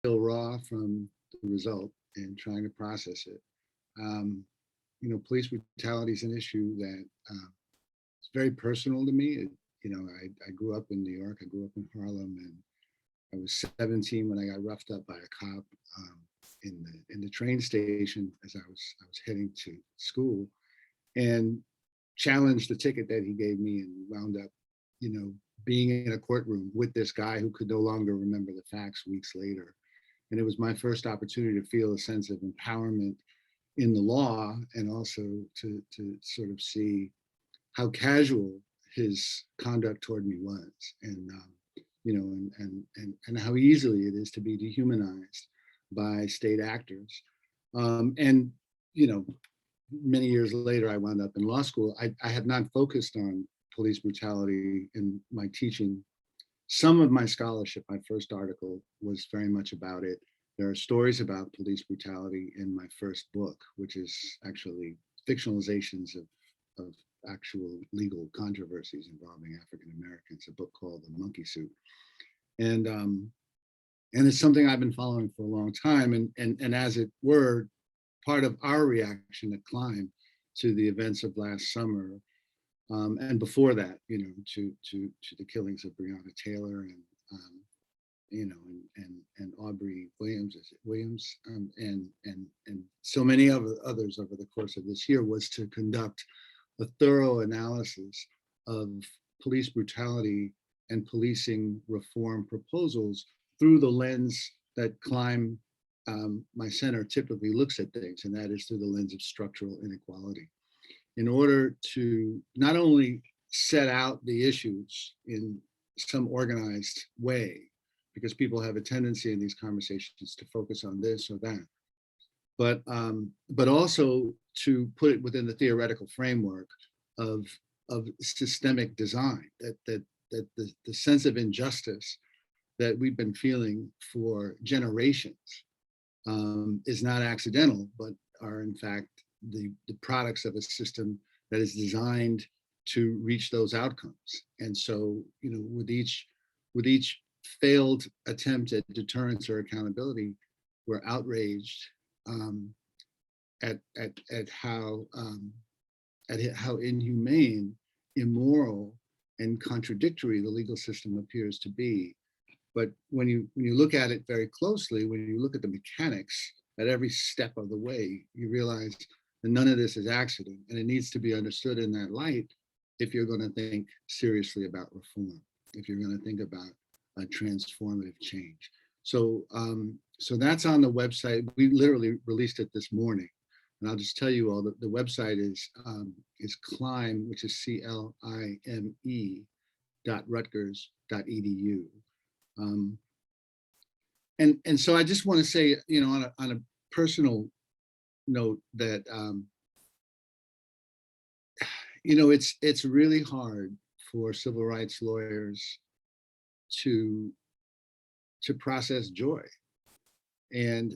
raw from the result and trying to process it. Police brutality is an issue that is very personal to me. I grew up in New York. I grew up in Harlem, and I was 17 when I got roughed up by a cop in the train station as I was heading to school, and challenged the ticket that he gave me, and wound up, being in a courtroom with this guy who could no longer remember the facts weeks later. And it was my first opportunity to feel a sense of empowerment in the law, and also to sort of see how casual his conduct toward me was, and and how easily it is to be dehumanized by state actors. And many years later, I wound up in law school. I have not focused on police brutality in my teaching. Some of my scholarship, my first article was very much about it. There are stories about police brutality in my first book, which is actually fictionalizations of actual legal controversies involving African Americans, a book called The Monkey Suit. And it's something I've been following for a long time. And as it were, part of our reaction at Climb to the events of last summer, and before that, to the killings of Breonna Taylor and and Aubrey Williams, and so many others over the course of this year, was to conduct a thorough analysis of police brutality and policing reform proposals through the lens that Climb, my center, typically looks at things, and that is through the lens of structural inequality, in order to not only set out the issues in some organized way, because people have a tendency in these conversations to focus on this or that, but also to put it within the theoretical framework of systemic design, that the sense of injustice that we've been feeling for generations is not accidental, but are in fact the products of a system that is designed to reach those outcomes. And so, with each failed attempt at deterrence or accountability, we're outraged at how inhumane, immoral, and contradictory the legal system appears to be. But when you look at it very closely, when you look at the mechanics at every step of the way, you realize that none of this is accident, and it needs to be understood in that light if you're going to think seriously about reform, if you're going to think about a transformative change. So that's on the website. We literally released it this morning, and I'll just tell you all that the website is Climb, which is CLIME.rutgers.edu. And so I just want to say, on a personal note, that it's really hard for civil rights lawyers to process joy, and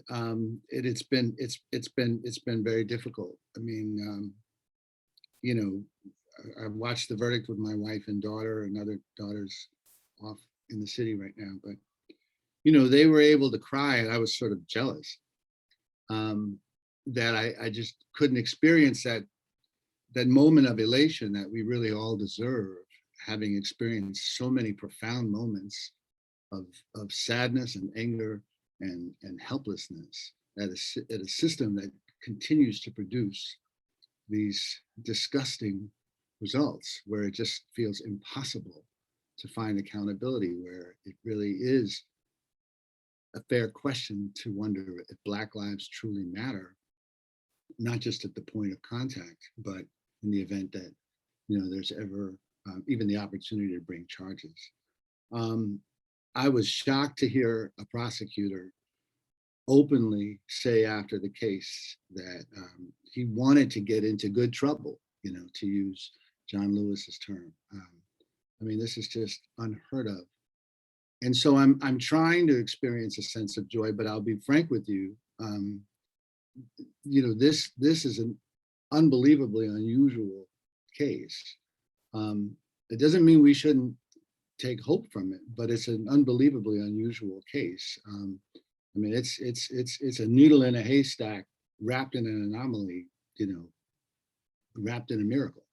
it's been very difficult. I mean, I watched the verdict with my wife and daughter, and other daughters off in the city right now, but they were able to cry, and I was sort of jealous that I just couldn't experience that moment of elation that we really all deserve, having experienced so many profound moments of sadness and anger and helplessness at a system that continues to produce these disgusting results, where it just feels impossible to find accountability, where it really is a fair question to wonder if Black lives truly matter, not just at the point of contact, but in the event that there's ever even the opportunity to bring charges. I was shocked to hear a prosecutor openly say after the case that he wanted to get into good trouble, to use John Lewis's term. I mean, this is just unheard of. And so I'm trying to experience a sense of joy, but I'll be frank with you. This is an unbelievably unusual case. It doesn't mean we shouldn't take hope from it, but it's an unbelievably unusual case. I mean, it's a needle in a haystack wrapped in an anomaly, wrapped in a miracle.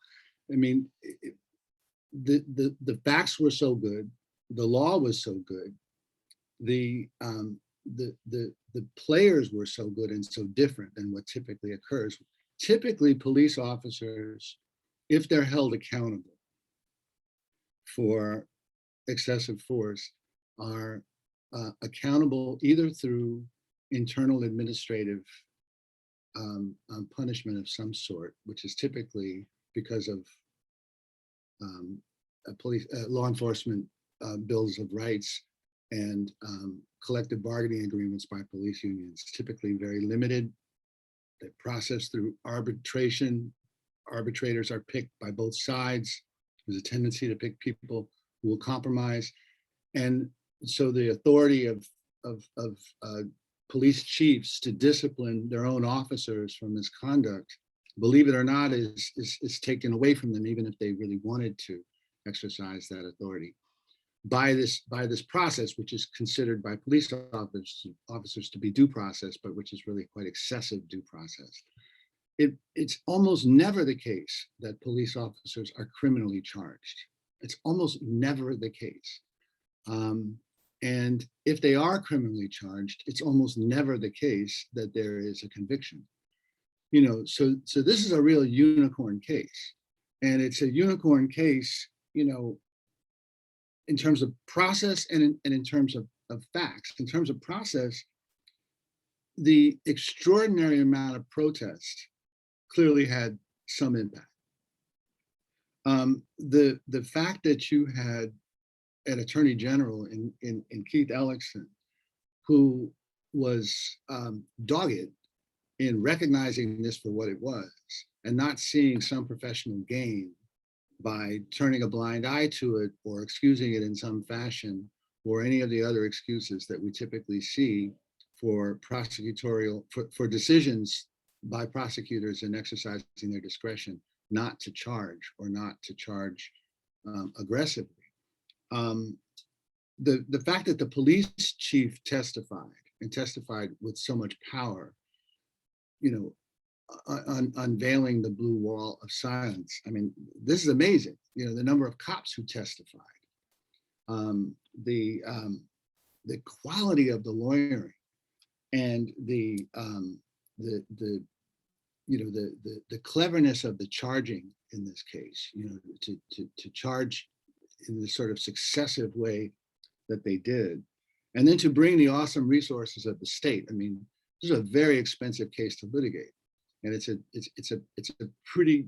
I mean, the facts were so good, the law was so good, the players were so good and so different than what typically occurs. Typically, police officers, if they're held accountable for excessive force, are accountable either through internal administrative punishment of some sort, which is typically because of law enforcement bills of rights and collective bargaining agreements by police unions, typically very limited. They're processed through arbitration. Arbitrators are picked by both sides. There's a tendency to pick people who will compromise. And so the authority of police chiefs to discipline their own officers for misconduct, believe it or not, is taken away from them, even if they really wanted to exercise that authority by this process, which is considered by police officers to be due process, but which is really quite excessive due process. It's almost never the case that police officers are criminally charged. It's almost never the case. And if they are criminally charged, it's almost never the case that there is a conviction. So this is a real unicorn case. And it's a unicorn case, in terms of process and in terms of facts. In terms of process, the extraordinary amount of protest clearly had some impact. The fact that you had an attorney general in Keith Ellison, who was dogged in recognizing this for what it was and not seeing some professional gain by turning a blind eye to it or excusing it in some fashion, or any of the other excuses that we typically see for for decisions by prosecutors in exercising their discretion not to charge or not to charge aggressively. The fact that the police chief testified with so much power, unveiling the blue wall of silence. I mean, this is amazing. The number of cops who testified, the quality of the lawyering, and the cleverness of the charging in this case. To charge in the sort of successive way that they did, and then to bring the awesome resources of the state. I mean, this is a very expensive case to litigate. And it's a pretty,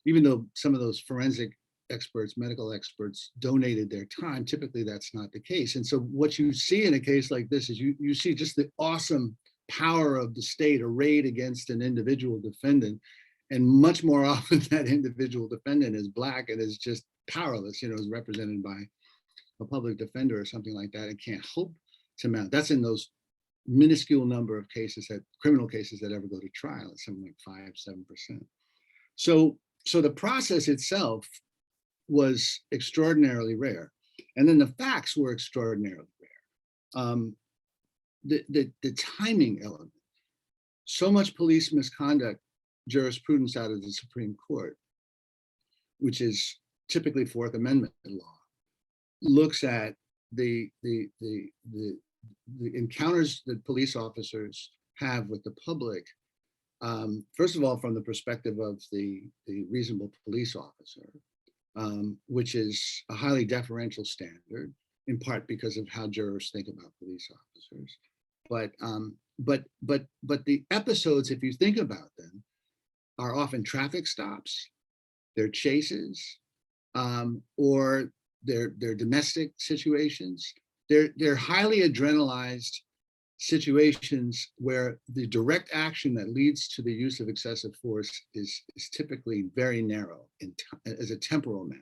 even though some of those forensic experts, medical experts donated their time, typically that's not the case. And so what you see in a case like this is you see just the awesome power of the state arrayed against an individual defendant. And much more often that individual defendant is Black and is just powerless, is represented by a public defender or something like that, and can't hope to mount. That's in those minuscule number of criminal cases that ever go to trial. It's something like 5-7%. So the process itself was extraordinarily rare, and then the facts were extraordinarily rare. The timing element, so much police misconduct jurisprudence out of the Supreme Court, which is typically Fourth Amendment law, looks at the encounters that police officers have with the public, first of all, from the perspective of the reasonable police officer, which is a highly deferential standard, in part because of how jurors think about police officers. But the episodes, if you think about them, are often traffic stops, they're chases, or they're domestic situations. They're highly adrenalized situations where the direct action that leads to the use of excessive force is typically very narrow as a temporal matter.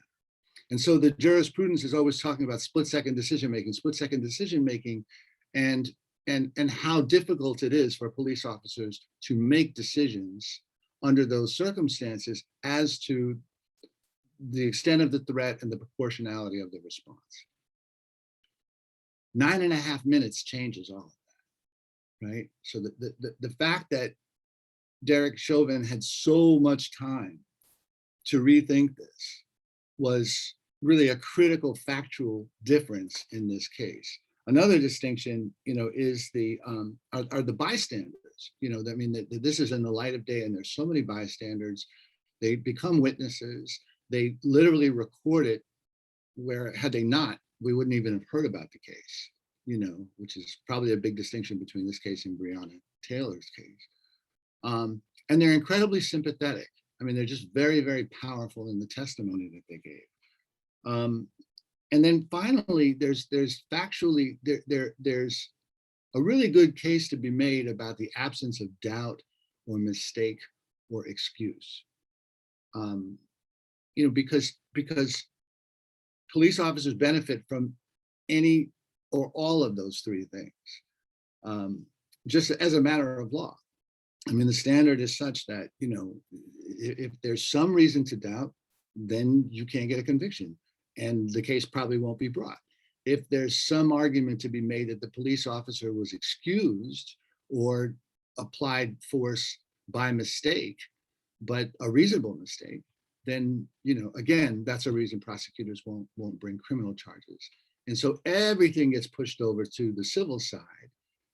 And so the jurisprudence is always talking about split-second decision-making, and how difficult it is for police officers to make decisions under those circumstances as to the extent of the threat and the proportionality of the response. 9.5 minutes changes all of that. right? So the fact that Derek Chauvin had so much time to rethink this was really a critical factual difference in this case. Another distinction, is are the bystanders. I mean, that this is in the light of day, and there's so many bystanders. They become witnesses. They literally record it, where had they not, we wouldn't even have heard about the case. Which is probably a big distinction between this case and Breonna Taylor's case. And they're incredibly sympathetic. I mean, they're just very, very powerful in the testimony that they gave. And then finally, there's factually, there's a really good case to be made about the absence of doubt or mistake or excuse. Because police officers benefit from any or all of those three things, just as a matter of law. I mean, the standard is such that, if there's some reason to doubt, then you can't get a conviction and the case probably won't be brought. If there's some argument to be made that the police officer was excused or applied force by mistake, but a reasonable mistake, then, again, that's a reason prosecutors won't bring criminal charges. And so everything gets pushed over to the civil side.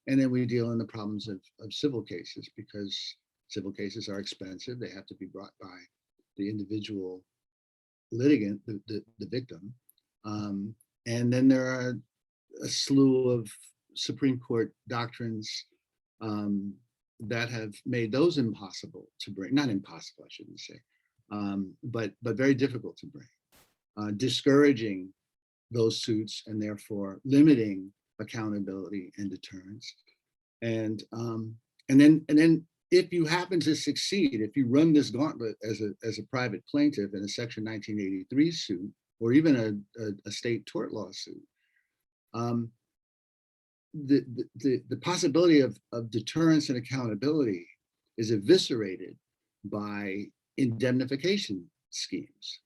And then we deal in the problems of civil cases, because civil cases are expensive. They have to be brought by the individual litigant, the victim. And then there are a slew of Supreme Court doctrines that have made those impossible to bring. Not impossible, I shouldn't say, but very difficult to bring, discouraging those suits and therefore limiting accountability and deterrence. And then if you happen to succeed, if you run this gauntlet as a private plaintiff in a Section 1983 suit, or even a state tort lawsuit, the possibility of deterrence and accountability is eviscerated by indemnification schemes.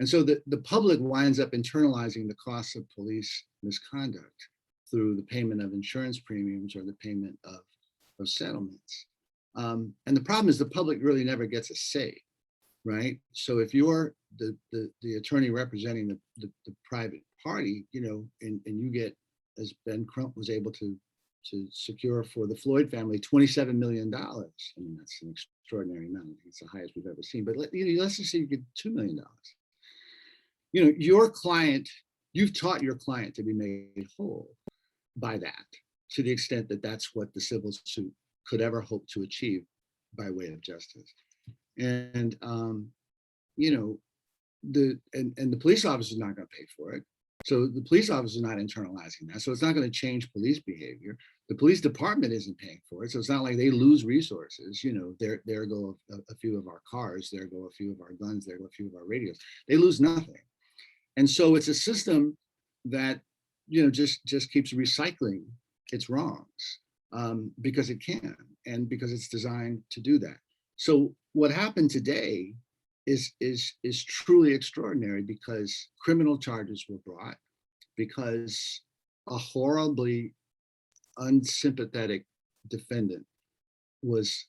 And so the public winds up internalizing the costs of police misconduct through the payment of insurance premiums or the payment of settlements. And the problem is the public really never gets a say, right? So if you're the attorney representing the private party, and you get, as Ben Crump was able to secure for the Floyd family, $27 million. I mean, that's an extraordinary amount. I think it's the highest we've ever seen. But let's just say you get $2 million. Your client, you've taught your client to be made whole by that, to the extent that that's what the civil suit could ever hope to achieve by way of justice. And the police officer is not going to pay for it. So the police officer is not internalizing that. So it's not going to change police behavior. The police department isn't paying for it. So it's not like they lose resources. There go a few of our cars, there go a few of our guns, there go a few of our radios. They lose nothing. And so it's a system that, just keeps recycling its wrongs, because it can, and because it's designed to do that. So what happened today is truly extraordinary, because criminal charges were brought, because a horribly unsympathetic defendant was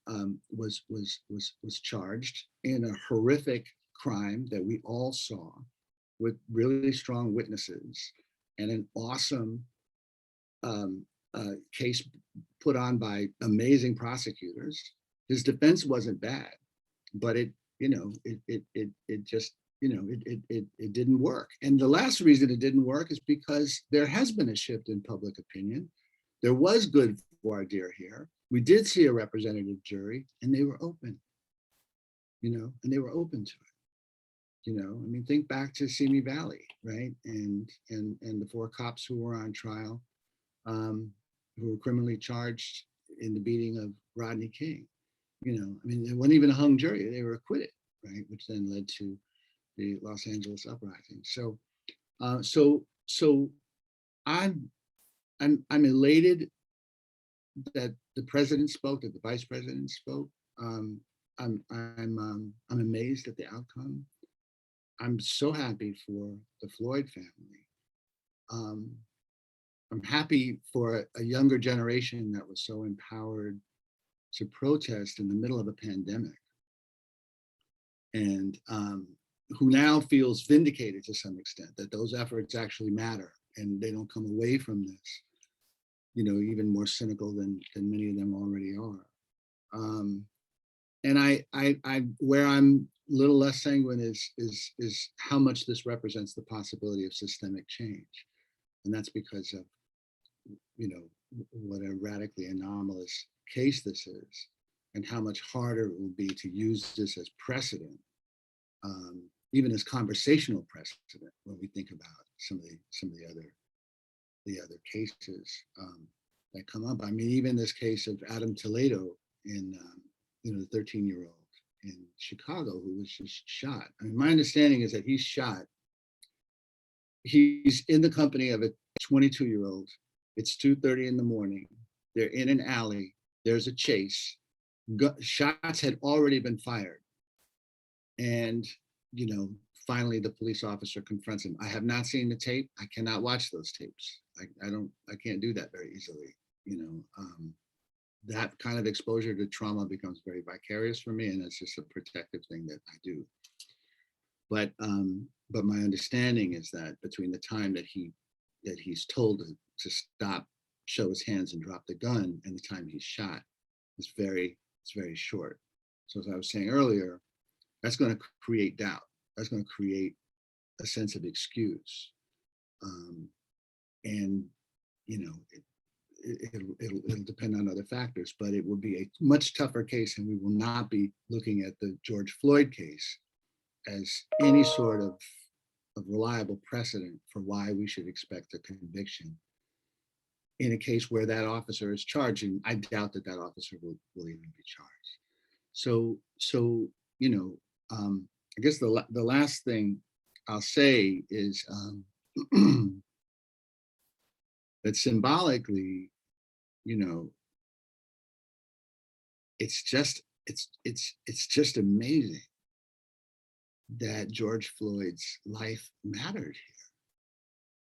charged in a horrific crime that we all saw, with really strong witnesses and an awesome case put on by amazing prosecutors. His defense wasn't bad, but it didn't work. And the last reason it didn't work is because there has been a shift in public opinion. There was good voir dire here. We did see a representative jury, and they were open, and they were open to it. I mean, think back to Simi Valley, right? And the 4 cops who were on trial, who were criminally charged in the beating of Rodney King. I mean, it wasn't even a hung jury; they were acquitted, right? Which then led to the Los Angeles uprising. So I'm elated that the president spoke, that the vice president spoke. I'm amazed at the outcome. I'm so happy for the Floyd family. I'm happy for a younger generation that was so empowered to protest in the middle of a pandemic, and who now feels vindicated to some extent that those efforts actually matter and they don't come away from this, even more cynical than many of them already are. And I where I'm a little less sanguine is how much this represents the possibility of systemic change, and that's because of what a radically anomalous case this is, and how much harder it will be to use this as precedent, even as conversational precedent, when we think about some of the other cases that come up. I mean, even this case of Adam Toledo in the 13-year-old in Chicago who was just shot. I mean, my understanding is that he's shot. He's in the company of a 22-year-old. It's 2:30 in the morning. They're in an alley. There's a chase. Shots had already been fired. And, finally the police officer confronts him. I have not seen the tape. I cannot watch those tapes. I can't do that very easily. That kind of exposure to trauma becomes very vicarious for me, and it's just a protective thing that I do. But my understanding is that between the time that he's told to stop, show his hands, and drop the gun, and the time he's shot, it's very short. So as I was saying earlier, that's going to create doubt. That's going to create a sense of excuse, and it'll depend on other factors, but it will be a much tougher case, and we will not be looking at the George Floyd case as any sort of reliable precedent for why we should expect a conviction in a case where that officer is charged, and I doubt that officer will even be charged. So I guess the last thing I'll say is that symbolically, it's just amazing that George Floyd's life mattered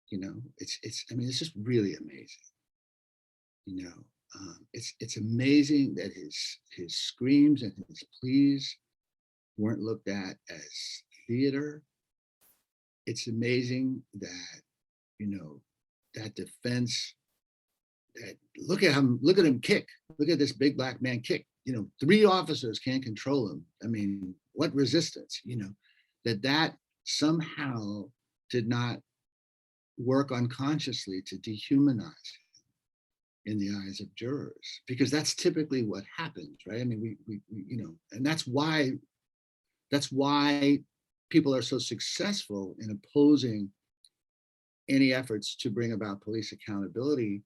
here. It's just really amazing. It's amazing that his screams and his pleas weren't looked at as theater. It's amazing that that defense, that look at him kick. Look at this big black man kick. 3 officers can't control him. I mean, what resistance? That somehow did not work unconsciously to dehumanize him in the eyes of jurors, because that's typically what happens, right? I mean, we and that's why people are so successful in opposing any efforts to bring about police accountability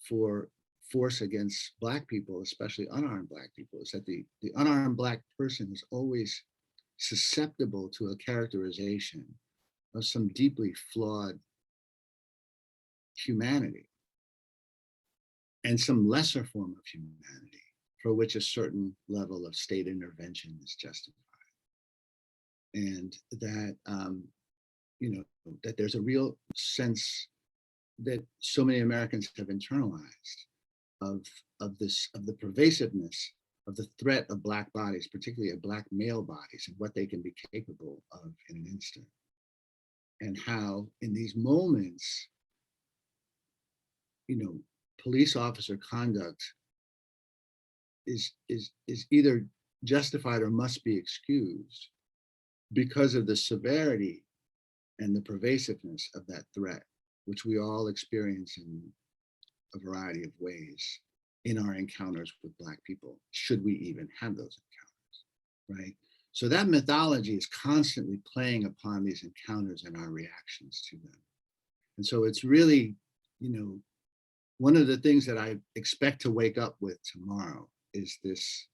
for force against Black people, especially unarmed Black people, is that the unarmed Black person is always susceptible to a characterization of some deeply flawed humanity and some lesser form of humanity for which a certain level of state intervention is justified. And that, that there's a real sense that so many Americans have internalized of the pervasiveness of the threat of Black bodies, particularly of Black male bodies, and what they can be capable of in an instant. And how in these moments, police officer conduct is either justified or must be excused because of the severity and the pervasiveness of that threat, which we all experience in a variety of ways in our encounters with Black people, should we even have those encounters, right? So that mythology is constantly playing upon these encounters and our reactions to them. And so it's really, one of the things that I expect to wake up with tomorrow is this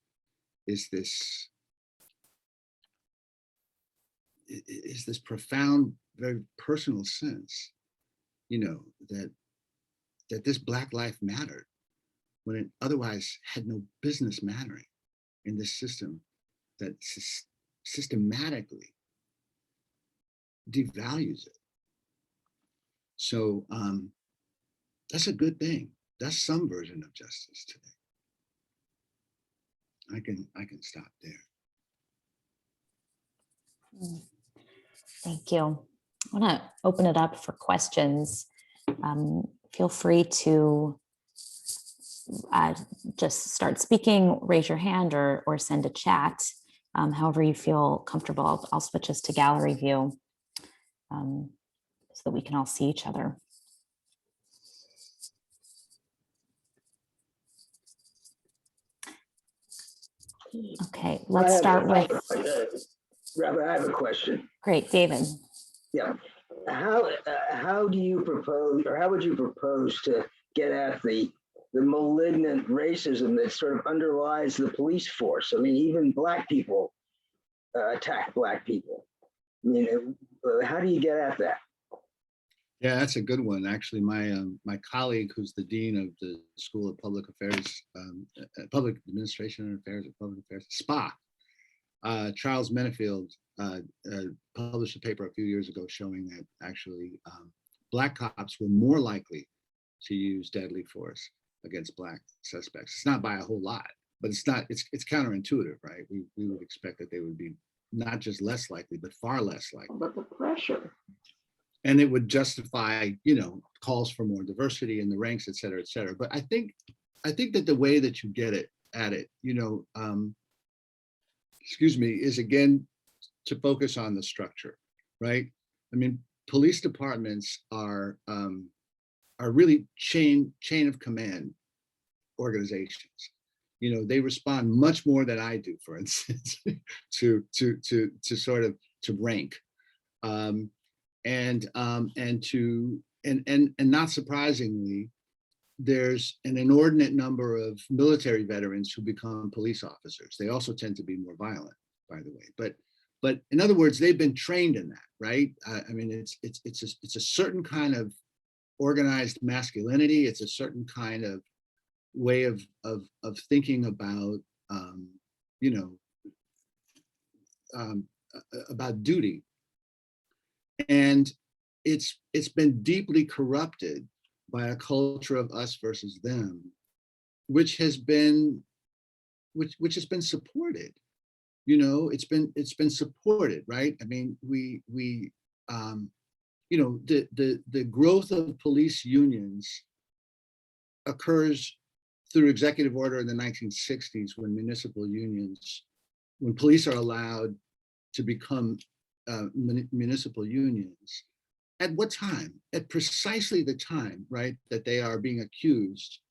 profound, very personal sense, that this Black life mattered when it otherwise had no business mattering in this system that systematically devalues it. So That's a good thing. That's some version of justice today. I can stop there. Thank you. I want to open it up for questions. Feel free to just start speaking, raise your hand, or send a chat, however you feel comfortable. I'll switch us to gallery view so that we can all see each other. Okay, let's start with. Robert, I have a question. Great, David. Yeah. How do you propose, or how would you propose to get at the malignant racism that sort of underlies the police force? I mean, even Black people attack Black people. I mean, how do you get at that? Yeah, that's a good one. Actually, my colleague, who's the dean of the School of Public Affairs, Public Administration and Affairs at Public Affairs, SPA, Charles Menefield, published a paper a few years ago showing that actually Black cops were more likely to use deadly force against Black suspects. It's not by a whole lot, but it's counterintuitive, right? We would expect that they would be not just less likely, but far less likely. But the pressure. And it would justify, calls for more diversity in the ranks, et cetera, et cetera. But I think that the way that you get at it, is again to focus on the structure, right? I mean, police departments are really chain of command organizations. They respond much more than I do, for instance, to rank. And not surprisingly, there's an inordinate number of military veterans who become police officers. They also tend to be more violent, by the way. But in other words, they've been trained in that, right? I mean, it's a certain kind of organized masculinity. It's a certain kind of way of thinking about about duty. And it's been deeply corrupted by a culture of us versus them, which has been supported. It's been supported, right? I mean, the growth of police unions occurs through executive order in the 1960s when police are allowed to become municipal unions. At what time? At precisely the time, right, that they are being accused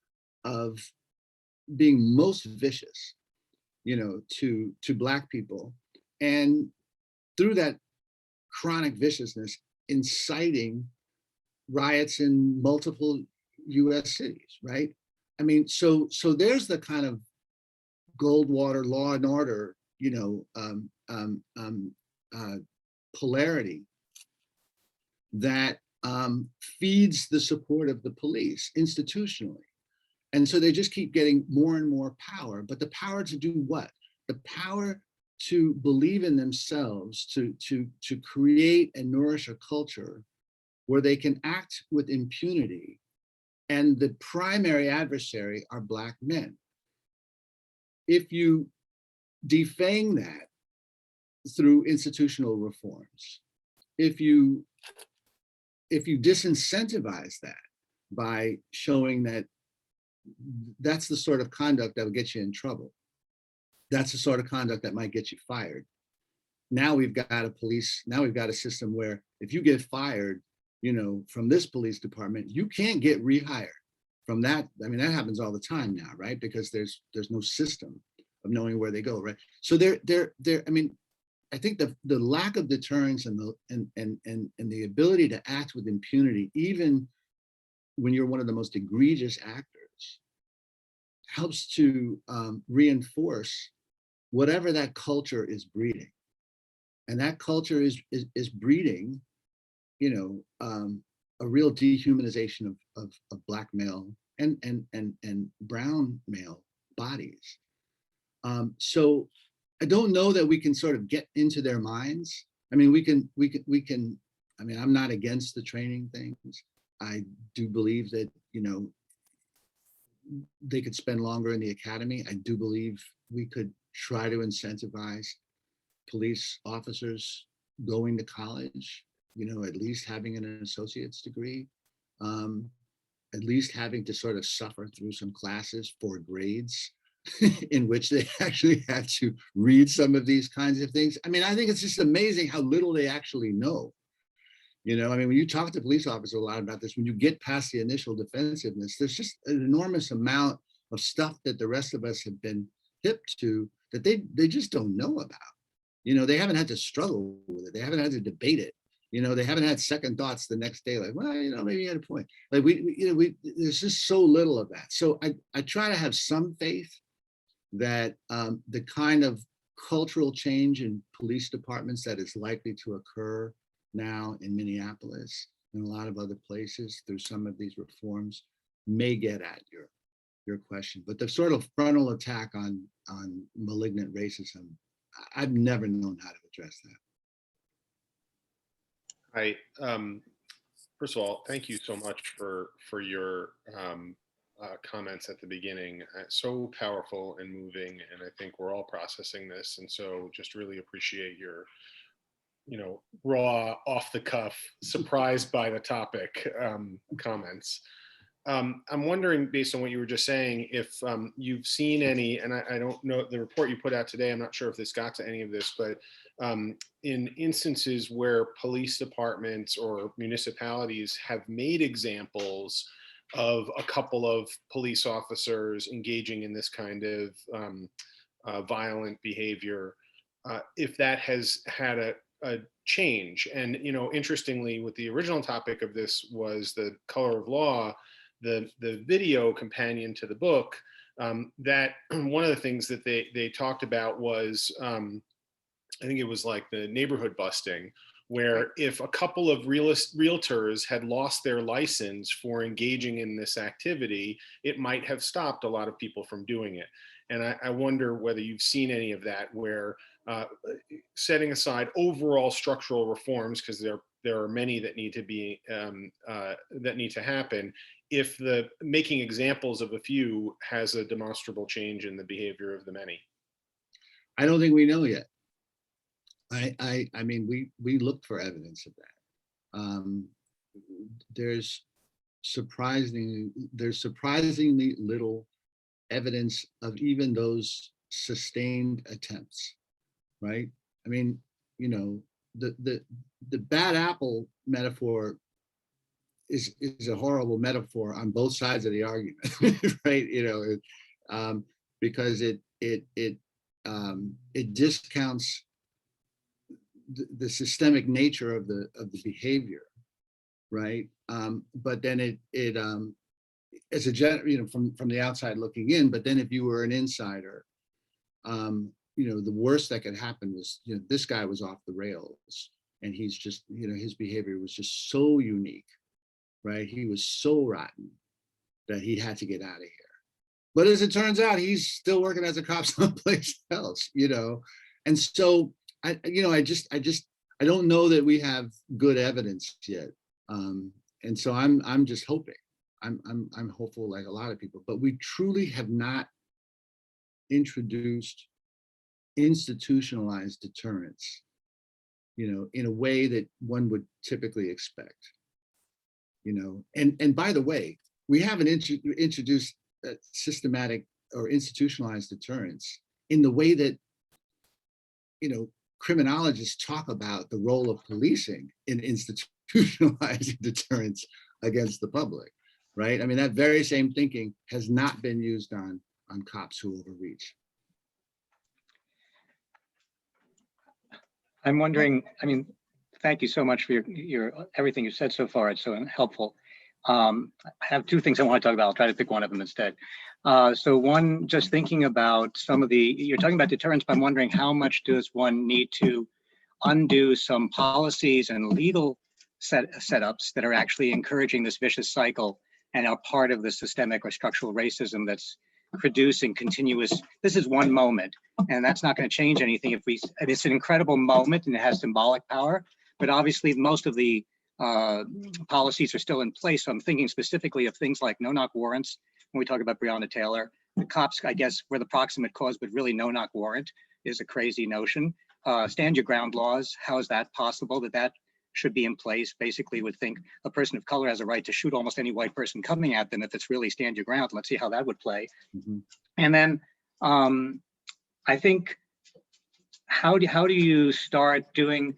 of being most vicious, to Black people, and through that chronic viciousness, inciting riots in multiple U.S. cities, right? I mean, so there's the kind of Goldwater law and order, polarity that feeds the support of the police institutionally. And so they just keep getting more and more power, but the power to do what? The power to believe in themselves, to create and nourish a culture where they can act with impunity. And the primary adversary are Black men. If you defang that through institutional reforms, if you disincentivize that by showing that that's the sort of conduct that will get you in trouble, that's the sort of conduct that might get you fired. Now we've got a system where if you get fired, from this police department, you can't get rehired from that. I mean, that happens all the time now, right? Because there's no system of knowing where they go, right? So I mean, I think the lack of deterrence and the ability to act with impunity, even when you're one of the most egregious actors, helps to reinforce whatever that culture is breeding. And that culture is breeding, a real dehumanization of Black male and brown male bodies. So I don't know that we can sort of get into their minds. I mean, we can, I mean, I'm not against the training things, I do believe that, they could spend longer in the academy. I do believe we could try to incentivize police officers going to college, at least having an associate's degree, at least having to sort of suffer through some classes for grades in which they actually had to read some of these kinds of things. I mean, I think it's just amazing how little they actually know. When you talk to police officers a lot about this, when you get past the initial defensiveness, there's just an enormous amount of stuff that the rest of us have been hip to that they just don't know about. They haven't had to struggle with it. They haven't had to debate it. They haven't had second thoughts the next day, like, well, maybe you had a point. Like there's just so little of that. So I try to have some faith that the kind of cultural change in police departments that is likely to occur now in Minneapolis and a lot of other places through some of these reforms may get at your question. But the sort of frontal attack on malignant racism, I've never known how to address that. First of all, thank you so much for your comments at the beginning. So powerful and moving, and I think we're all processing this, and so just really appreciate your raw, off the cuff, surprised by the topic comments. I'm wondering, based on what you were just saying, if you've seen any, and I don't know the report you put out today, I'm not sure if this got to any of this, but in instances where police departments or municipalities have made examples of a couple of police officers engaging in this kind of violent behavior, if that has had a change. And interestingly, with the original topic of this was the color of law, the video companion to the book, that one of the things that they talked about was, I think it was like the neighborhood busting, where if a couple of realtors had lost their license for engaging in this activity, it might have stopped a lot of people from doing it. And I wonder whether you've seen any of that, where setting aside overall structural reforms, because there are many that need to be that need to happen, if the making examples of a few has a demonstrable change in the behavior of the many. I don't think we know yet. I mean, we look for evidence of that. There's surprisingly little evidence of even those sustained attempts, right? I mean, the bad apple metaphor is a horrible metaphor on both sides of the argument, right? Because it discounts the systemic nature of the behavior, right? But then it as a from the outside looking in. But then if you were an insider, the worst that could happen was this guy was off the rails, and he's just his behavior was just so unique, right? He was so rotten that he had to get out of here. But as it turns out, he's still working as a cop someplace else, and so. I don't know that we have good evidence yet, and so I'm just hoping. I'm hopeful, like a lot of people, but we truly have not introduced institutionalized deterrence, in a way that one would typically expect. And by the way, we haven't introduced systematic or institutionalized deterrence in the way that criminologists talk about the role of policing in institutionalizing deterrence against the public, right? I mean, that very same thinking has not been used on cops who overreach. I'm wondering, thank you so much for your everything you said so far. It's so helpful. I have two things I want to talk about. I'll try to pick one of them instead. So one, just thinking about some of you're talking about deterrence, but I'm wondering how much does one need to undo some policies and legal setups that are actually encouraging this vicious cycle and are part of the systemic or structural racism that's producing continuous, this is one moment, and that's not going to change anything and it's an incredible moment and it has symbolic power, but obviously most of the policies are still in place. So I'm thinking specifically of things like no-knock warrants. When we talk about Breonna Taylor, the cops, I guess, were the proximate cause, but really no-knock warrant is a crazy notion. Stand your ground laws, how is that possible that should be in place? Basically would think a person of color has a right to shoot almost any white person coming at them if it's really stand your ground. Let's see how that would play. Mhm. And then I think, how do you start doing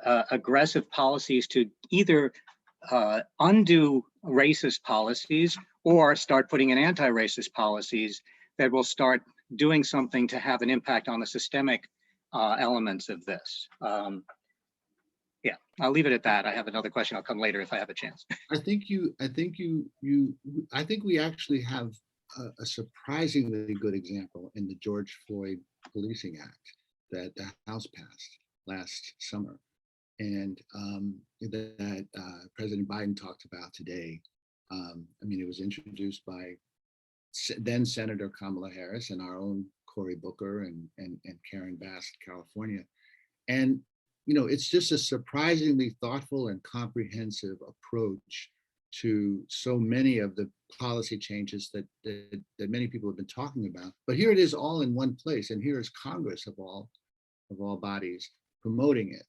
aggressive policies to either undo racist policies or start putting in anti-racist policies that will start doing something to have an impact on the systemic elements of this? Yeah, I'll leave it at that. I have another question. I'll come later if I have a chance. I think we actually have a surprisingly good example in the George Floyd Policing Act that the House passed last summer, and that President Biden talked about today. I mean, it was introduced by then Senator Kamala Harris and our own Cory Booker and Karen Bass, California. And, you know, it's just a surprisingly thoughtful and comprehensive approach to so many of the policy changes that many people have been talking about. But here it is all in one place. And here is Congress of all bodies promoting it.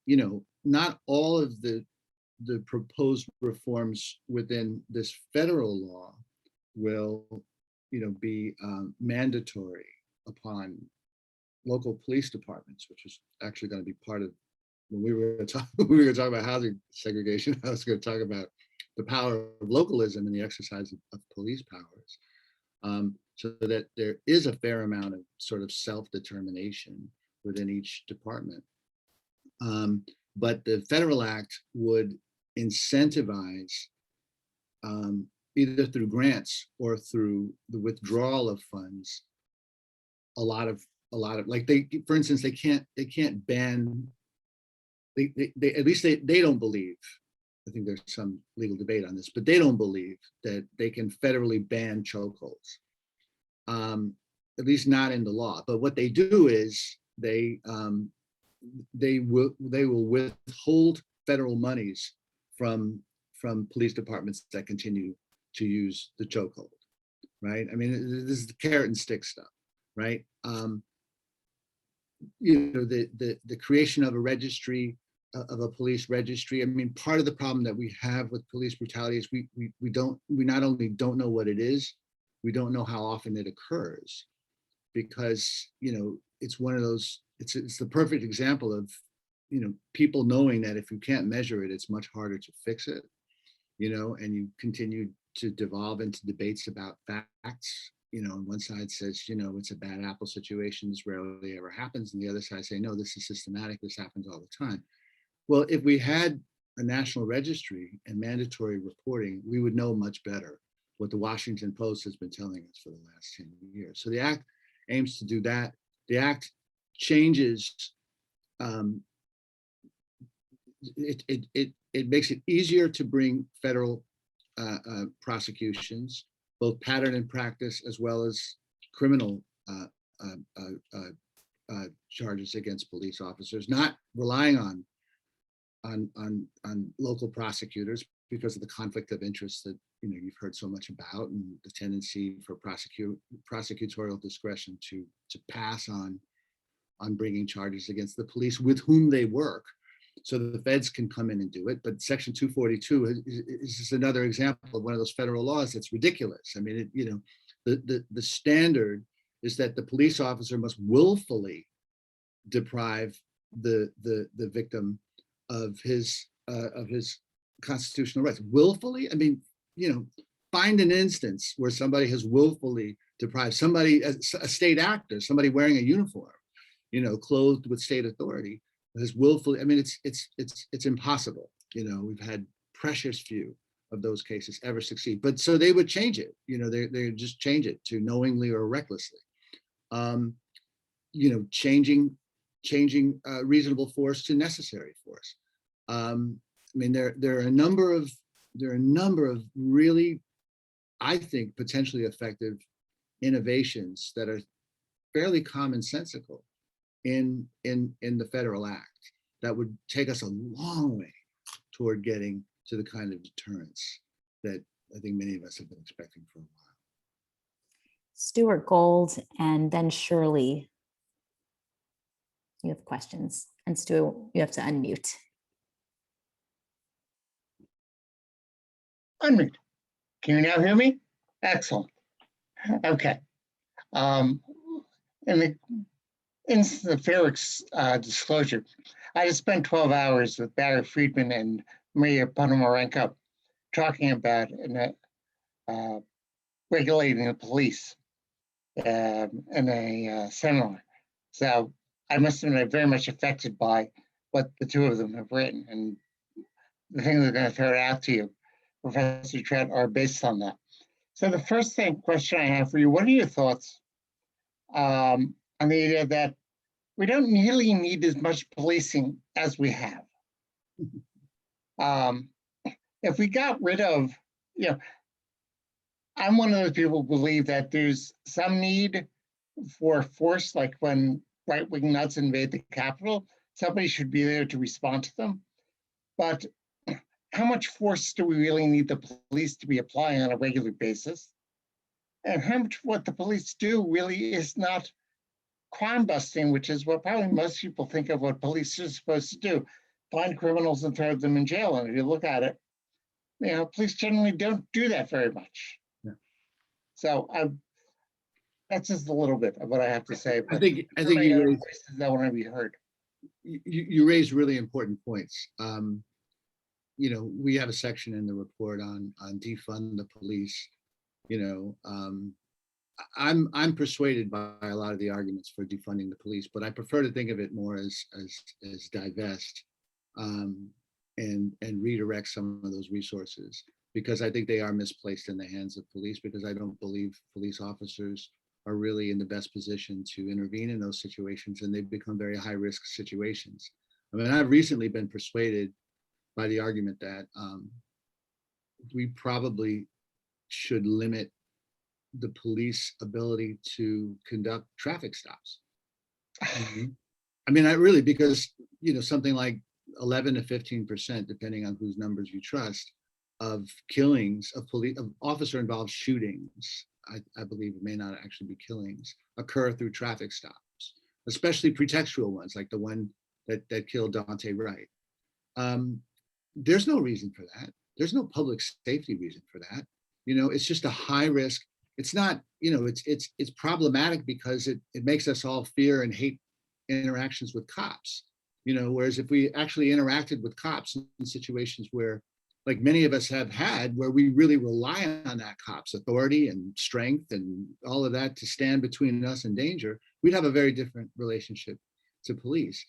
You know, not all of the proposed reforms within this federal law will, you know, be mandatory upon local police departments, which is actually going to be part of when we were talking about housing segregation. I was going to talk about the power of localism and the exercise of police powers, so that there is a fair amount of sort of self-determination within each department. But the federal act would incentivize, either through grants or through the withdrawal of funds, a lot of like, they, for instance, they can't ban, they at least they don't believe, I think there's some legal debate on this, but they don't believe that they can federally ban chokeholds, at least not in the law. But what they do is they will withhold federal monies from police departments that continue to use the chokehold, right? I mean, this is the carrot and stick stuff, right? You know, the creation of a registry, of a police registry. I mean, part of the problem that we have with police brutality is we not only don't know what it is, we don't know how often it occurs, because, you know, it's one of those, it's the perfect example of, you know, people knowing that if you can't measure it, it's much harder to fix it, you know, and you continue to devolve into debates about facts. You know, on one side says, you know, it's a bad apple situation, this rarely ever happens. And the other side say, no, this is systematic, this happens all the time. Well, if we had a national registry and mandatory reporting, we would know much better what the Washington Post has been telling us for the last 10 years. So the act aims to do that. The act changes, it makes it easier to bring federal prosecutions, both pattern and practice, as well as criminal charges against police officers, not relying on local prosecutors because of the conflict of interest that, you know, you've heard so much about, and the tendency for prosecutorial discretion to pass on bringing charges against the police with whom they work, so that the feds can come in and do it. But Section 242 is just another example of one of those federal laws that's ridiculous. I mean, you know, the standard is that the police officer must willfully deprive the victim of his constitutional rights. Willfully? I mean, you know, find an instance where somebody has willfully deprived somebody, a state actor, somebody wearing a uniform, you know, clothed with state authority, has willfully. I mean, it's impossible. You know, we've had precious few of those cases ever succeed. But so they would change it. You know, they just change it to knowingly or recklessly. You know, changing reasonable force to necessary force. I mean, there are a number of really, I think, potentially effective innovations that are fairly commonsensical in the federal act. that would take us a long way toward getting to the kind of deterrence that I think many of us have been expecting for a while. Stuart Gold and then Shirley. You have questions. And Stu, you have to unmute. Unmute. Can you now hear me? Excellent. Okay. In the instance of fair disclosure, I just spent 12 hours with Barry Friedman and Maria Ponomarenko talking about regulating the police in a seminar. So I must have been very much affected by what the two of them have written, and the things they're going to throw out to you, Professor Troutt, are based on that. So the first question I have for you, what are your thoughts on the idea that we don't really need as much policing as we have? If we got rid of, I'm one of those people who believe that there's some need for force, like when right-wing nuts invade the Capitol, somebody should be there to respond to them. But how much force do we really need the police to be applying on a regular basis? And how much what the police do really is not crime busting, which is what probably most people think of what police are supposed to do: find criminals and throw them in jail. And if you look at it, police generally don't do that very much. Yeah. So that's just a little bit of what I have to say. I think you voices that want to be heard. You raise really important points. We have a section in the report on defund the police. I'm persuaded by a lot of the arguments for defunding the police, but I prefer to think of it more as divest and redirect some of those resources, because I think they are misplaced in the hands of police, because I don't believe police officers are really in the best position to intervene in those situations, and they've become very high risk situations. I mean, I've recently been persuaded by the argument that we probably should limit the police ability to conduct traffic stops. I mean, because, something like 11 to 15%, depending on whose numbers you trust, of killings, of officer involved shootings, I believe it may not actually be killings, occur through traffic stops, especially pretextual ones, like the one that killed Dante Wright. There's no reason for that. There's no public safety reason for that. It's just a high risk. It's not, it's problematic because it makes us all fear and hate interactions with cops. Whereas if we actually interacted with cops in situations where, like many of us have had, where we really rely on that cop's authority and strength and all of that to stand between us and danger, we'd have a very different relationship to police.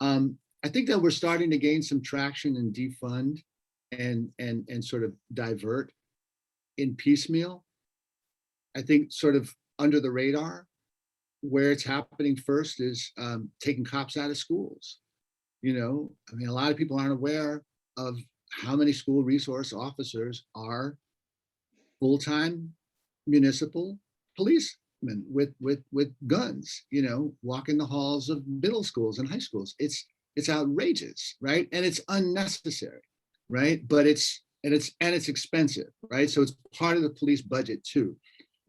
I think that we're starting to gain some traction and defund and sort of divert in piecemeal. I think sort of under the radar. Where it's happening first is taking cops out of schools. I mean, a lot of people aren't aware of how many school resource officers are full-time municipal policemen with guns, walking the halls of middle schools and high schools. It's outrageous, right? And it's unnecessary, right? But it's expensive, right? So it's part of the police budget too.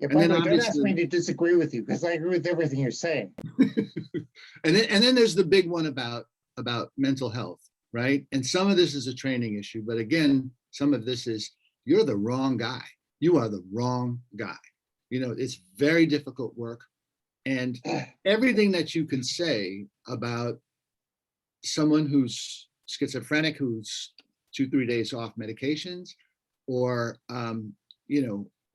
Yeah, by the way, don't ask me to disagree with you, because I agree with everything you're saying. and then there's the big one about mental health, right? And some of this is a training issue, but again, some of this is, you're the wrong guy. You are the wrong guy. It's very difficult work, and everything that you can say about someone who's schizophrenic, who's 2-3 days off medications, or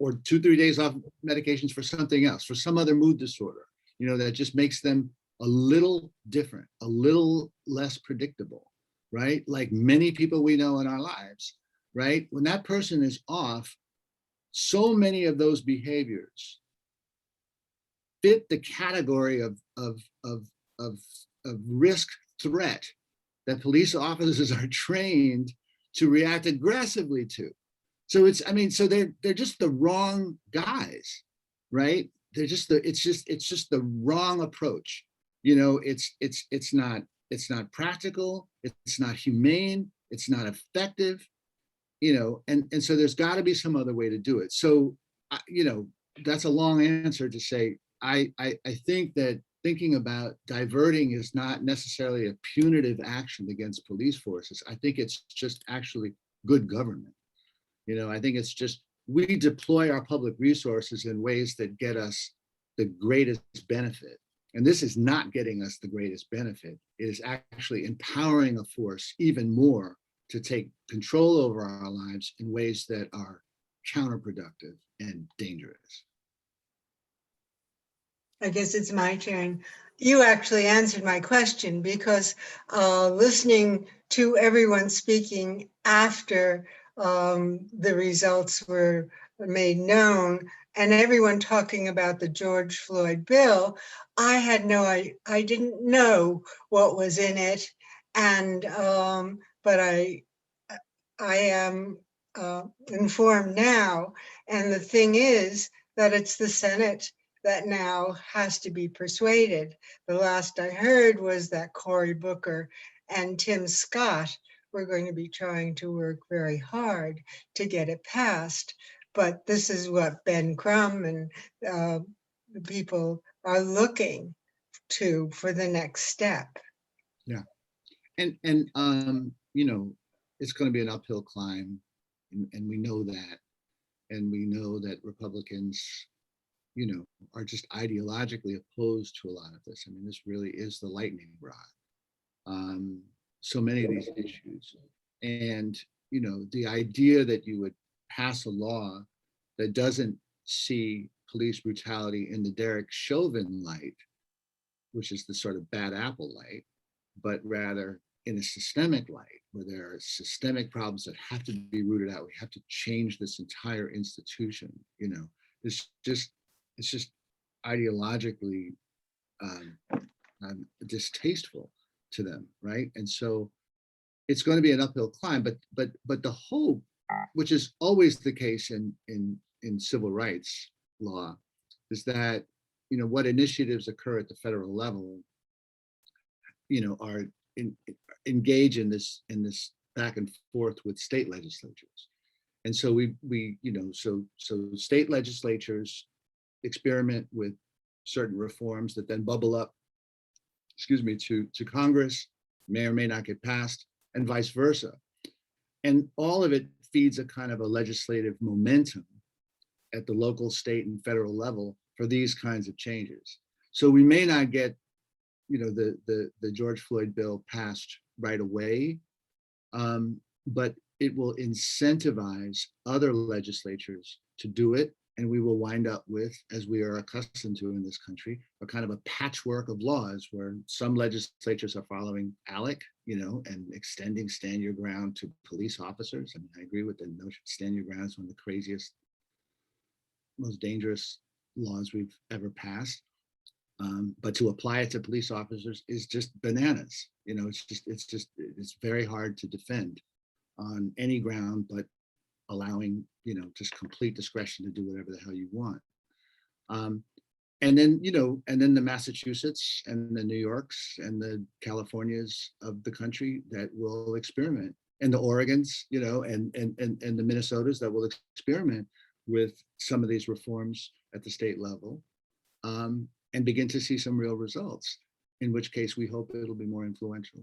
or 2-3 days off medications for something else, for some other mood disorder, that just makes them a little different, a little less predictable, right? Like many people we know in our lives, right? When that person is off, so many of those behaviors fit the category of risk threat that police officers are trained to react aggressively to. So so they're just the wrong guys, right? It's just the wrong approach. It's it's not practical, it's not humane, it's not effective, you know, and so there's got to be some other way to do it. So, you know, that's a long answer to say, I think that thinking about diverting is not necessarily a punitive action against police forces. I think it's just actually good government. You know, I think it's just, we deploy our public resources in ways that get us the greatest benefit. And this is not getting us the greatest benefit. It is actually empowering a force even more to take control over our lives in ways that are counterproductive and dangerous. I guess it's my turn. You actually answered my question, because listening to everyone speaking after the results were made known, and everyone talking about the George Floyd bill, I had I didn't know what was in it, and but I am informed now. And the thing is that it's the Senate that now has to be persuaded. The last I heard was that Cory Booker and Tim Scott were going to be trying to work very hard to get it passed. But this is what Ben Crum and the people are looking to for the next step. Yeah. And you know, it's going to be an uphill climb, and we know that. And we know that Republicans, you know, are just ideologically opposed to a lot of this. I mean, this really is the lightning rod. So many of these issues. And, you know, the idea that you would pass a law that doesn't see police brutality in the Derek Chauvin light, which is the sort of bad apple light, but rather in a systemic light, where there are systemic problems that have to be rooted out. We have to change this entire institution. You know, it's just ideologically distasteful to them, right? And so it's going to be an uphill climb. But the hope, which is always the case in civil rights law, is that, you know, what initiatives occur at the federal level, you know, are engage in this back and forth with state legislatures. And so we you know, so state legislatures experiment with certain reforms that then bubble up, to Congress, may or may not get passed, and vice versa. And all of it feeds a kind of a legislative momentum at the local, state, and federal level for these kinds of changes. So we may not get, you know, the George Floyd bill passed right away, but it will incentivize other legislatures to do it. And we will wind up with, as we are accustomed to in this country, a kind of a patchwork of laws where some legislatures are following ALEC, you know, and extending stand your ground to police officers. I mean, I agree with the notion stand your ground is one of the craziest, most dangerous laws we've ever passed. But to apply it to police officers is just bananas. You know, it's very hard to defend on any ground, but allowing, you know, just complete discretion to do whatever the hell you want. And then, you know, and then the Massachusetts and the New Yorks and the Californias of the country that will experiment, and the Oregons, you know, and the Minnesotas that will experiment with some of these reforms at the state level, and begin to see some real results, in which case we hope it'll be more influential.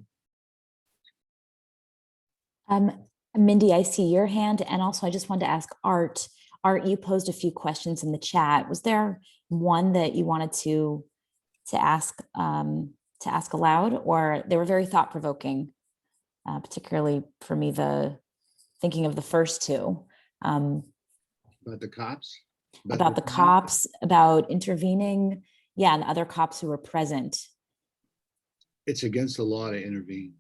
Mindy, I see your hand, and also I just wanted to ask Art. Art, you posed a few questions in the chat. Was there one that you wanted to ask aloud, or they were very thought-provoking, particularly for me, thinking of the first two. About the cops? About the cops, about intervening, yeah, and other cops who were present. It's against the law to intervene.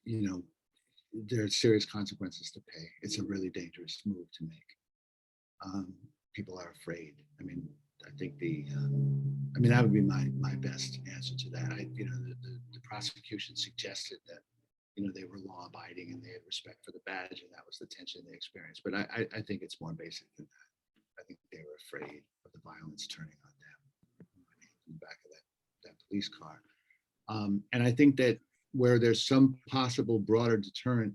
You know, there are serious consequences to pay. It's a really dangerous move to make. People are afraid. I mean, I think that would be my best answer to that. You know, the prosecution suggested that, you know, they were law abiding and they had respect for the badge, and that was the tension they experienced. But I think it's more basic than that. I think they were afraid of the violence turning on them. in the back of that police car. And I think that where there's some possible broader deterrent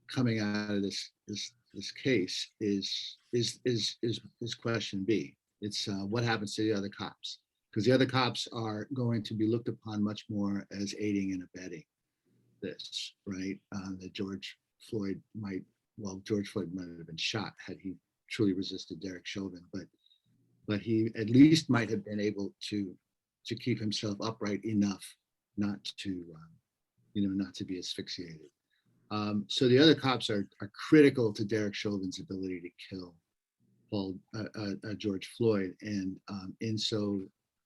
coming out of this case is question B. It's what happens to the other cops, because the other cops are going to be looked upon much more as aiding and abetting this, right? That George Floyd might have been shot had he truly resisted Derek Chauvin, but he at least might have been able to keep himself upright enough not to not to be asphyxiated. So the other cops are critical to Derek Chauvin's ability to kill George Floyd, and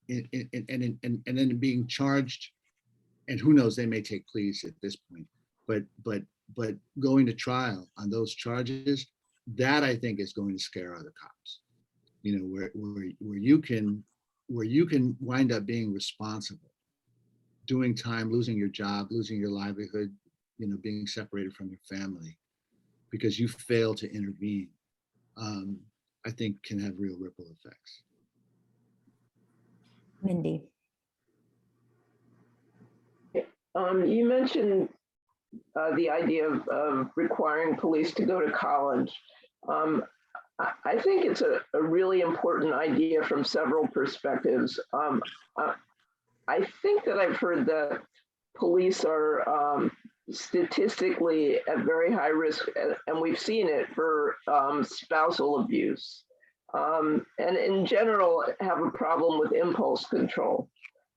then being charged, and who knows, they may take pleas at this point, but going to trial on those charges, that I think is going to scare other cops. Where you can wind up being responsible, doing time, losing your job, losing your livelihood, being separated from your family because you fail to intervene, I think can have real ripple effects. Mindy. You mentioned the idea of requiring police to go to college. I think it's a really important idea from several perspectives. I think that I've heard that police are statistically at very high risk, and we've seen it for spousal abuse, and in general have a problem with impulse control.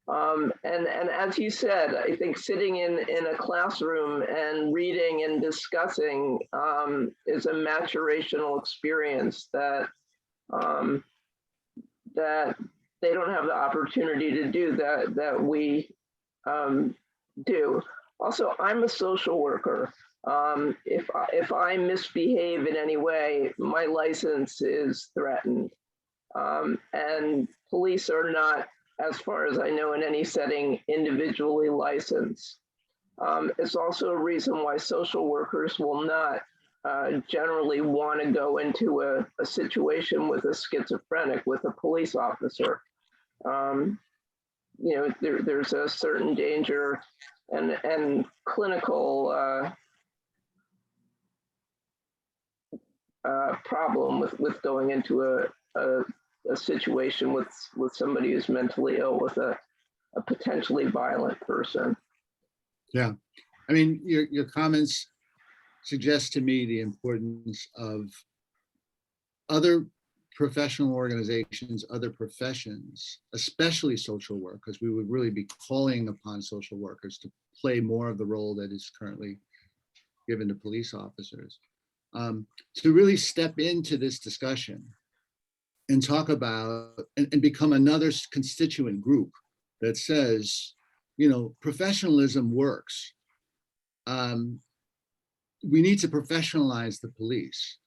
And as you said, I think sitting in a classroom and reading and discussing is a maturational experience that that they don't have the opportunity to do that we do. Also, I'm a social worker. If I misbehave in any way, my license is threatened. And police are not, as far as I know, in any setting, individually licensed. It's also a reason why social workers will not generally want to go into a situation with a schizophrenic, with a police officer. There's a certain danger and clinical problem with going into a situation with somebody who's mentally ill, with a potentially violent person. Yeah, I mean, your comments suggest to me the importance of other professional organizations, other professions, especially social work, because we would really be calling upon social workers to play more of the role that is currently given to police officers, to really step into this discussion and talk about and become another constituent group that says, professionalism works. We need to professionalize the police.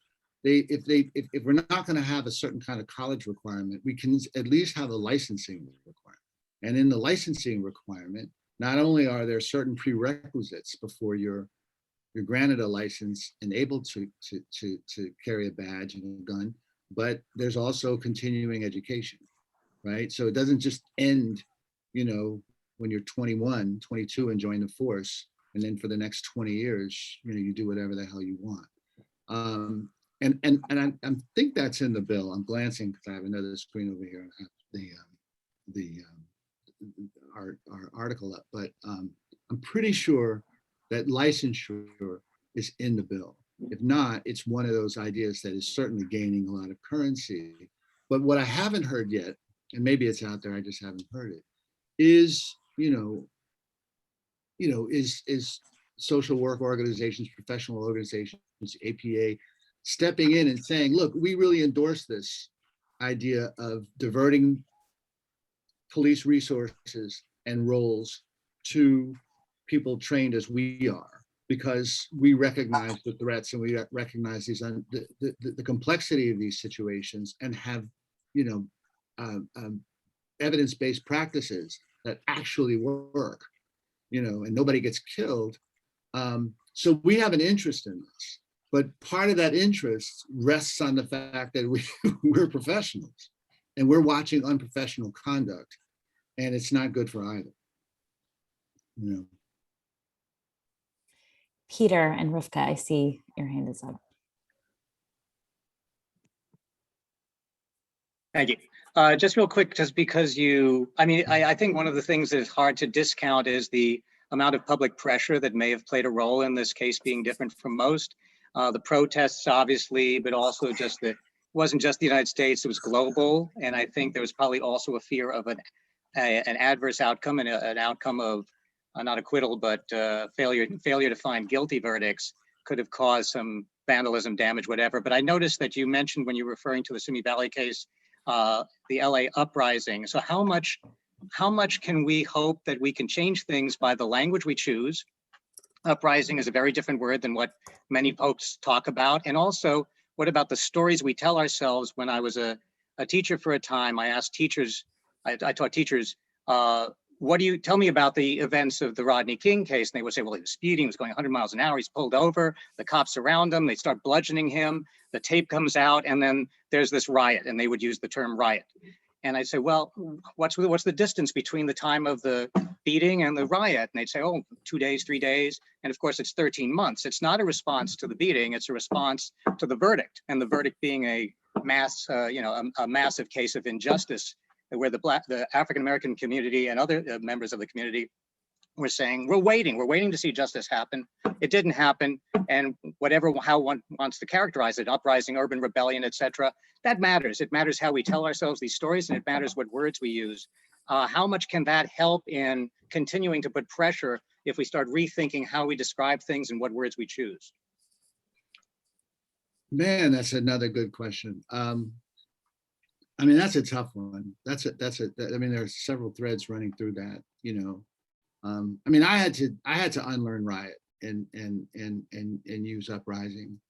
If we're not going to have a certain kind of college requirement, we can at least have a licensing requirement. And in the licensing requirement, not only are there certain prerequisites before you're granted a license and able to carry a badge and a gun, but there's also continuing education, right? So it doesn't just end, when you're 21, 22 and join the force, and then for the next 20 years, you do whatever the hell you want. And I think that's in the bill. I'm glancing because I have another screen over here and I have our article up, but I'm pretty sure that licensure is in the bill. If not, it's one of those ideas that is certainly gaining a lot of currency. But what I haven't heard yet, and maybe it's out there, I just haven't heard it, is is social work organizations, professional organizations, APA, stepping in and saying, look, we really endorse this idea of diverting police resources and roles to people trained as we are, because we recognize the threats and we recognize these the complexity of these situations and have evidence-based practices that actually work, and nobody gets killed. So we have an interest in this, but part of that interest rests on the fact that we're professionals, and we're watching unprofessional conduct, and it's not good for either. You know. Peter and Rivka, I see your hand is up. Thank you. Just real quick, just because I think one of the things that is hard to discount is the amount of public pressure that may have played a role in this case being different from most. The protests, obviously, but also just it wasn't just the United States, it was global. And I think there was probably also a fear of an adverse outcome and an outcome of not acquittal, but failure to find guilty verdicts could have caused some vandalism, damage, whatever. But I noticed that you mentioned when you were referring to the Simi Valley case, the LA uprising. So how much can we hope that we can change things by the language we choose? Uprising is a very different word than what many folks talk about. And also, what about the stories we tell ourselves? When I was a teacher for a time, I asked teachers, I taught teachers, what do you tell me about the events of the Rodney King case? And they would say, well, he was speeding, he was going 100 miles an hour, he's pulled over, the cops surround him, they start bludgeoning him, the tape comes out, and then there's this riot, and they would use the term riot. And I'd say, well, what's the distance between the time of the beating and the riot? And they'd say, oh, 2 days, 3 days. And of course, it's 13 months. It's not a response to the beating, it's a response to the verdict. And the verdict being a massive case of injustice, where the African-American community and other members of the community were saying, we're waiting to see justice happen. It didn't happen. And how one wants to characterize it, uprising, urban rebellion, etc., that matters. It matters how we tell ourselves these stories, and it matters what words we use. How much can that help in continuing to put pressure if we start rethinking how we describe things and what words we choose? Man, that's another good question. I mean, that's a tough one. I mean, there are several threads running through that, you know. I mean, I had to unlearn riot and use uprising,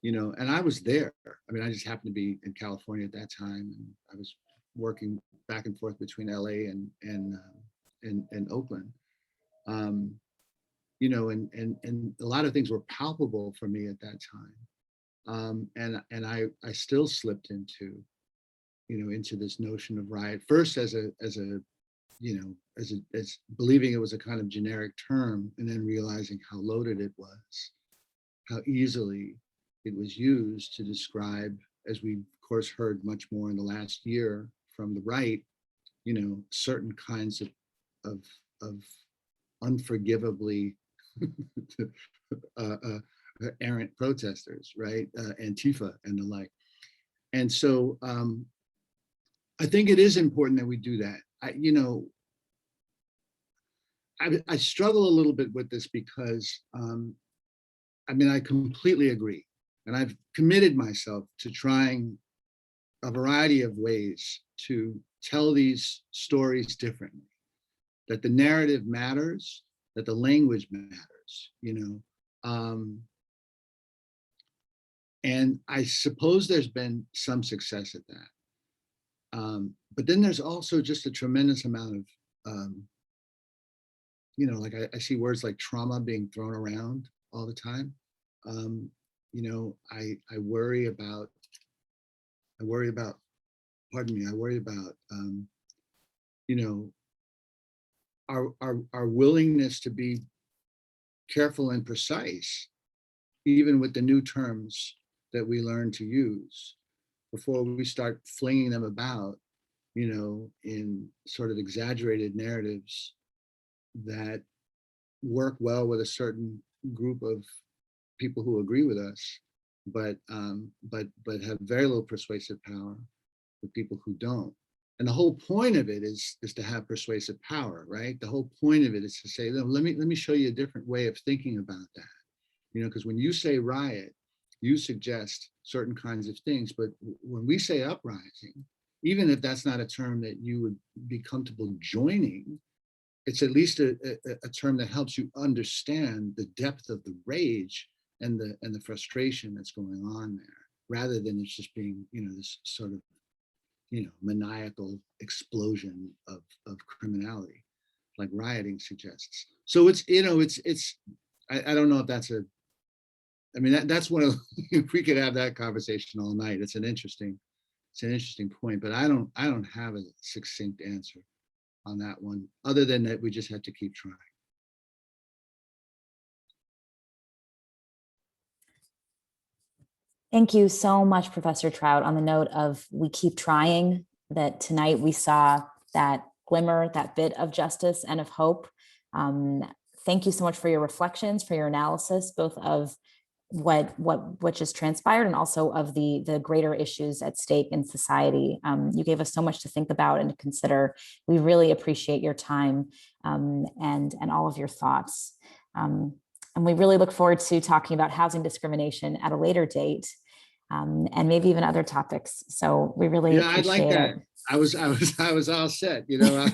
you know, and I was there. I mean, I just happened to be in California at that time, and I was working back and forth between LA and Oakland, you know, and a lot of things were palpable for me at that time. And I still slipped into, you know, into this notion of riot, first as believing it was a kind of generic term, and then realizing how loaded it was, how easily it was used to describe, as we of course heard much more in the last year from the right, you know, certain kinds of unforgivably errant protesters, right? Antifa and the like. And so I think it is important that we do that. I struggle a little bit with this because, I mean, I completely agree. And I've committed myself to trying a variety of ways to tell these stories differently, that the narrative matters, that the language matters, you know. And I suppose there's been some success at that. But then there's also just a tremendous amount of, you know, like I see words like trauma being thrown around all the time. You know, I worry about, pardon me, I worry about, you know, our willingness to be careful and precise, even with the new terms that we learn to use, before we start flinging them about, you know, in sort of exaggerated narratives that work well with a certain group of people who agree with us, but have very little persuasive power with people who don't. And the whole point of it is to have persuasive power, right? The whole point of it is to say, let me show you a different way of thinking about that. You know, because when you say riot, you suggest certain kinds of things, but when we say uprising, even if that's not a term that you would be comfortable joining, it's at least a term that helps you understand the depth of the rage and the frustration that's going on there, rather than it's just being, you know, this sort of, you know, maniacal explosion of criminality, like rioting suggests. So it's, you know, I don't know if that's I mean, that's one of, if we could have that conversation all night. It's an interesting an interesting point, but I don't have a succinct answer on that one, other than that we just have to keep trying. Thank you so much, Professor Troutt. On the note of we keep trying, that tonight we saw that glimmer, that bit of justice and of hope. Thank you so much for your reflections, for your analysis, both of what just transpired and also of the greater issues at stake in society. You gave us so much to think about and to consider. We really appreciate your time and all of your thoughts. And we really look forward to talking about housing discrimination at a later date. And maybe even other topics. So we really appreciate I'd like that. it. I was all set, you know.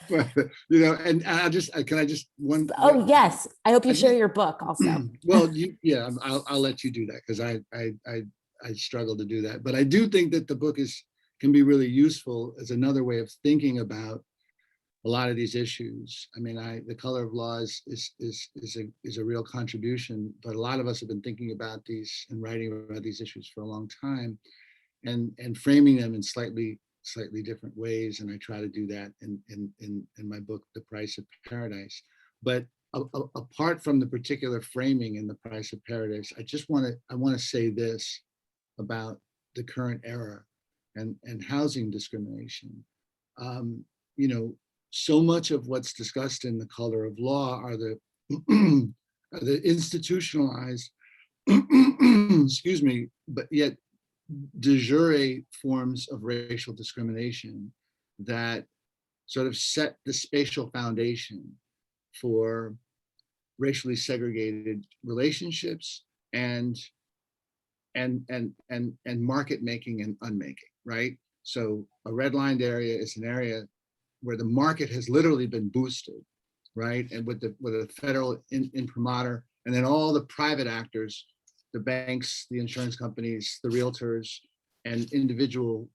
But, you know, and can I just one? Oh yes, I hope you I share just- your book also. Well, I'll let you do that because I struggle to do that. But I do think that the book can be really useful as another way of thinking about a lot of these issues. I mean, The Color of Law is a real contribution, but a lot of us have been thinking about these and writing about these issues for a long time, and framing them in slightly different ways. And I try to do that in my book, The Price of Paradise. But apart from the particular framing in The Price of Paradise, I want to say this about the current era and housing discrimination. You know, so much of what's discussed in The Color of Law are the institutionalized, excuse me, but yet de jure forms of racial discrimination that sort of set the spatial foundation for racially segregated relationships and market making and unmaking, right? So a redlined area is an area where the market has literally been boosted, right? And with a federal imprimatur, and then all the private actors, the banks, the insurance companies, the realtors, and individual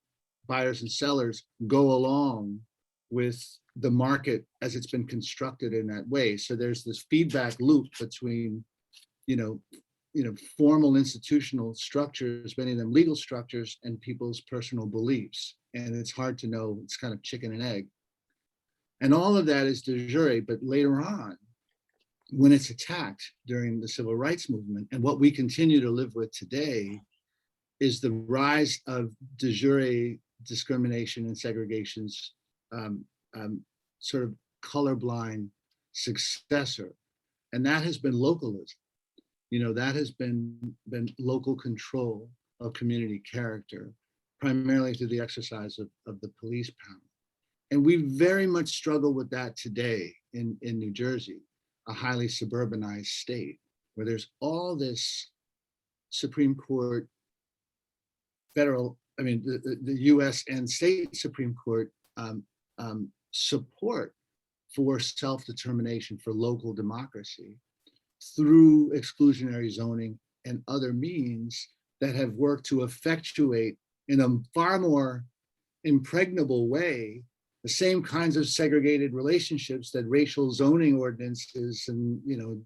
buyers and sellers go along with the market as it's been constructed in that way. So there's this feedback loop between, formal institutional structures, many of them legal structures, and people's personal beliefs. And it's hard to know, it's kind of chicken and egg. And all of that is de jure, but later on, when it's attacked during the civil rights movement, and what we continue to live with today is the rise of de jure discrimination and segregation's sort of colorblind successor. And that has been localism. That has been local control of community character, primarily through the exercise of the police power. And we very much struggle with that today in New Jersey, a highly suburbanized state, where there's all this Supreme Court, the US and state Supreme Court support for self-determination, for local democracy, through exclusionary zoning and other means that have worked to effectuate in a far more impregnable way the same kinds of segregated relationships that racial zoning ordinances and in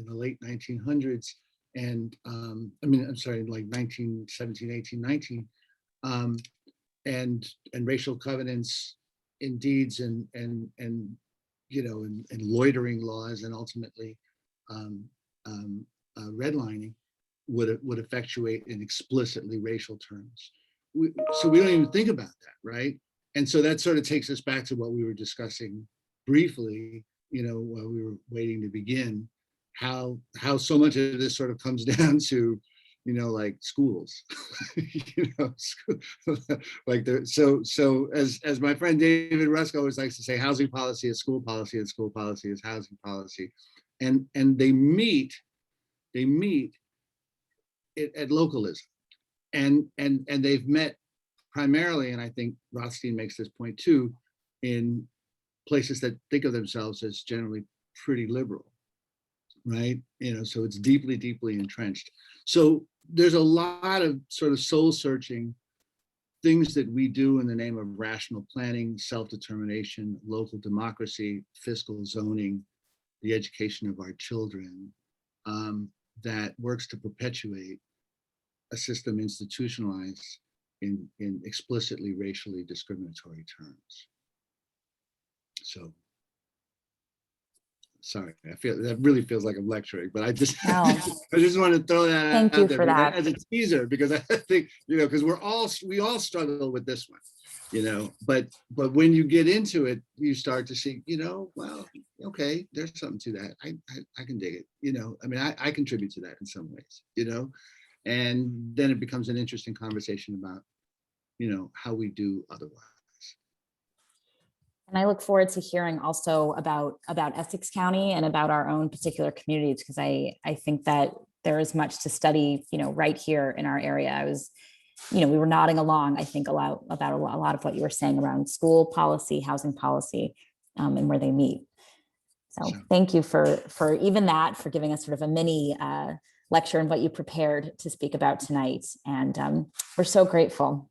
the late 1900s and like 1917, 18, 19 and racial covenants in deeds and loitering laws and ultimately redlining would effectuate in explicitly racial terms. So we don't even think about that, right? And so that sort of takes us back to what we were discussing briefly, while we were waiting to begin, how so much of this sort of comes down to, like schools, so as my friend David Rusk always likes to say, housing policy is school policy and school policy is housing policy. And they meet at localism, and they've met primarily, and I think Rothstein makes this point too, in places that think of themselves as generally pretty liberal, right? So it's deeply, deeply entrenched. So there's a lot of sort of soul searching things that we do in the name of rational planning, self-determination, local democracy, fiscal zoning, the education of our children, that works to perpetuate a system institutionalized in explicitly racially discriminatory terms. So, sorry, I feel that really feels like I'm lecturing, but I just No. I just want to throw that Thank out you there for that. as a teaser, because I think, because we all struggle with this one, but when you get into it, you start to see, well, okay, there's something to that. I can dig it, I mean, I contribute to that in some ways, and then it becomes an interesting conversation about, how we do otherwise. And I look forward to hearing also about Essex County and about our own particular communities, because I think that there is much to study, right here in our area. I was, we were nodding along, I think, about a lot of what you were saying around school policy, housing policy, and where they meet. So thank you for even that, for giving us sort of a mini lecture on what you prepared to speak about tonight. And we're so grateful.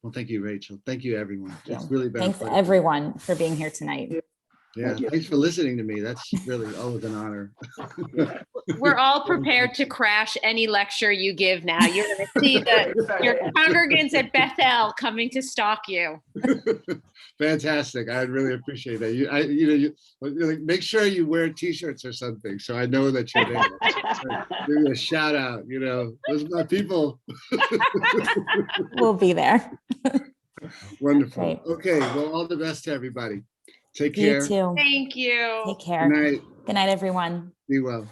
Well, thank you, Rachel. Thank you, everyone. Yeah. It's really been Thanks everyone for being here tonight. Yeah, thanks for listening to me. That's really always an honor. We're all prepared to crash any lecture you give now. You're going to see your congregants at Bethel coming to stalk you. Fantastic. I'd really appreciate that. You make sure you wear t-shirts or something, so I know that you're there. Give you a shout out, those are my people. We'll be there. Wonderful. Great. Okay, well, all the best to everybody. Take care. You too. Thank you. Take care. Good night. Good night, everyone. Be well.